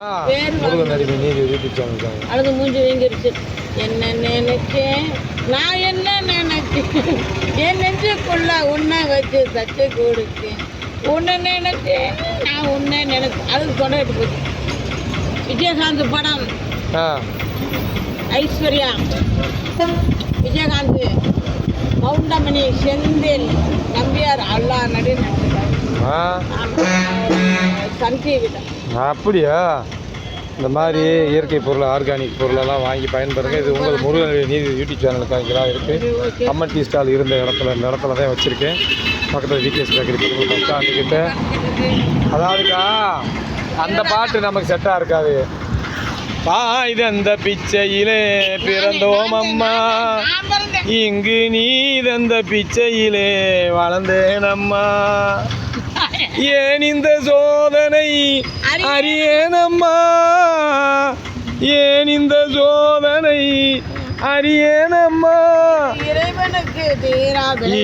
முருகன் அடிமை நீதி YouTube channel அழுது மூஞ்சி வீங்கிருச்சு. என்ன நினைச்சேன் நான், என்ன நினைச்சேன் என் நெஞ்சுக்குள்ள உன்னை வச்சு தச்சு கொடுத்தேன். உன்னை நினைச்சேன் நான், உன்னை நினைச்சேன். அதுக்கு கொண்டாட்டு போச்சு. விஜயகாந்த் படம், ஐஸ்வர்யா, விஜயகாந்த், மவுண்டமணி, செந்தில், நம்பியார் அல்லா நடி சன் டிவி தான். அப்படியா? இந்த மாதிரி இயற்கை பொருள், ஆர்கானிக் பொருளெல்லாம் வாங்கி பயன்படுங்க. இது உங்கள் முருகன் நீதி யூடியூப் சேனலுக்காக இருக்குது. அம்மன் டீ ஸ்டால் இருந்த இடத்துல தான் வச்சுருக்கேன். பக்கத்தில் விடிஎஸ் பேக்கரி பஸ் ஸ்டாண்டுக்கிட்ட. அதாவதுக்கா அந்த பாட்டு நமக்கு செட்டாக இருக்காது. பாய்து அந்த பிச்சையிலே பிறந்தோம் அம்மா, இங்கு நீ தந்த பிச்சையிலே வளர்ந்தேன் அம்மா. ஏன் இந்த சோதனை அறியேனம்மா, ஏன் இந்த சோதனை அறியேனம்மா.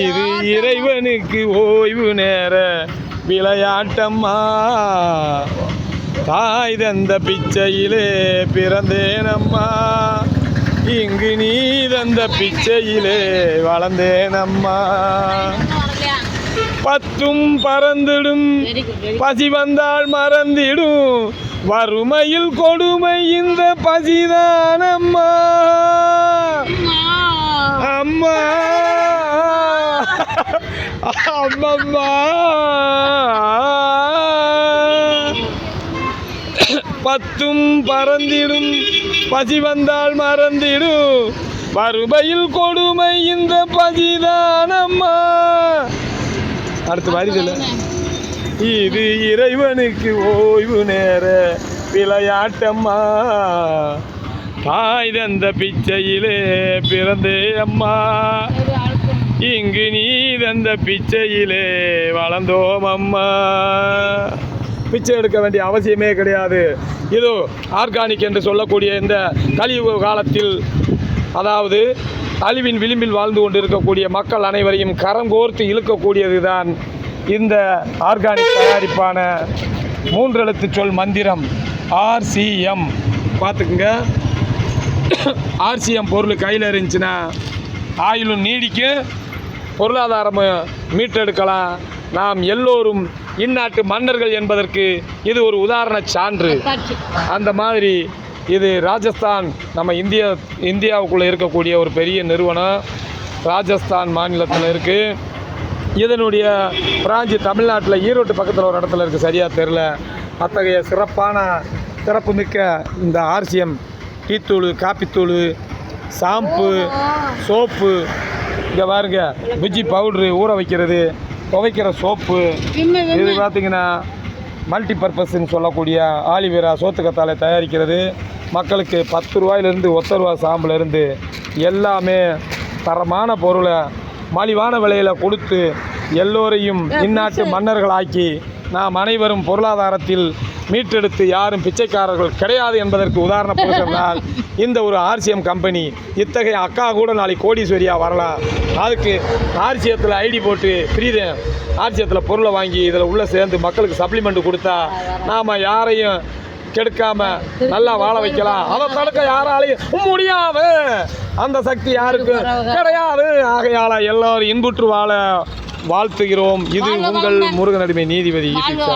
இது இறைவனுக்கு ஓய்வு நேர விளையாட்டம்மா. தாய் தந்த பிச்சையிலே பிறந்தேனம்மா, இங்கு நீ தந்த பிச்சையிலே வளர்ந்தேனம்மா. பத்தும் பறந்திடும் பசி வந்தால் மறந்திடும், வறுமையில் கொடுமை இந்த பசிதானம்மா. அம்மா அம்மம்மா. பத்தும் பறந்திடும் பசி வந்தால் மறந்திடும், வறுமையில் கொடுமை இந்த பசிதானம்மா. அடுத்த வரிதில்ல, இது இறைவனுக்கு ஓய்வு நேர விளையாட்டம்மா. தாய் தந்த பிச்சையிலே பிறந்தே அம்மா, இங்கு நீ தந்த பிச்சையிலே வளர்ந்தோம் அம்மா. பிச்சை எடுக்க வேண்டிய அவசியமே கிடையாது. இதோ ஆர்கானிக் என்று சொல்லக்கூடிய இந்த கலியுக காலத்தில், அதாவது அழிவின் விளிம்பில் வாழ்ந்து கொண்டு இருக்கக்கூடிய மக்கள் அனைவரையும் கரம் கோர்த்து இழுக்கக்கூடியது தான் இந்த ஆர்கானிக் தயாரிப்பான 3 எழுத்து சொல் மந்திரம் ஆர்சிஎம். பார்த்துக்குங்க. ஆர்சிஎம் பொருள் கையில் இருந்துச்சுன்னா ஆயுளும் நீடிக்கும், பொருளாதாரமும் மீட்டெடுக்கலாம். நாம் எல்லோரும் இந்நாட்டு மன்னர்கள் என்பதற்கு இது ஒரு உதாரண சான்று. அந்த மாதிரி இது ராஜஸ்தான், நம்ம இந்தியாவுக்குள்ளே இருக்கக்கூடிய ஒரு பெரிய நிறுவனம், ராஜஸ்தான் மாநிலத்தில் இருக்குது. இதனுடைய பிராஞ்சி தமிழ்நாட்டில் ஈரோட்டு பக்கத்தில் ஒரு இடத்துல இருக்குது, சரியாக தெரில. அத்தகைய சிறப்புமிக்க இந்த ஆர்சிஎம் டீத்தூள், காப்பித்தூள், ஷாம்பு, சோப்பு, இங்கே பாருங்க பிஜி பவுட்ரு, ஊற வைக்கிறது, துவைக்கிற சோப்பு. இது பார்த்திங்கன்னா மல்டி பர்பஸ்ன்னு சொல்லக்கூடிய ஆலிவேரா சோத்துக்கத்தாழை தயாரிக்கிறது. மக்களுக்கு 10 ரூபாயிலிருந்து 1 ரூபா ஷாம்புலேருந்து எல்லாமே தரமான பொருளை மலிவான விலையில் கொடுத்து எல்லோரையும் இந்நாட்டு மன்னர்களாக்கி நாம் அனைவரும் பொருளாதாரத்தில் மீட்டெடுத்து யாரும் பிச்சைக்காரர்கள் கிடையாது என்பதற்கு உதாரண புருஷனால் இந்த ஒரு ஆர்சிஎம் கம்பெனி. இத்தகைய அக்கா கூட நாளைக்கு கோடீஸ்வரியாக வரலாம். அதுக்கு ஆர்சிஎத்தில் ஐடி போட்டு ஃப்ரீதேன் ஆர்சிஎத்தில் பொருளை வாங்கி இதில் உள்ளே சேர்ந்து மக்களுக்கு சப்ளிமெண்ட் கொடுத்தா நாம் யாரையும் கெடுக்காம நல்லா வாழ வைக்கலாம். அதை தடுக்க யாராலையும் முடியாது. அந்த சக்தி யாருக்கும் கிடையாது. ஆகையால் எல்லோரும் இன்புற்று வாழ வாழ்த்துகிறோம். இது உங்கள் முருகன் அடிமை நீதிபதி.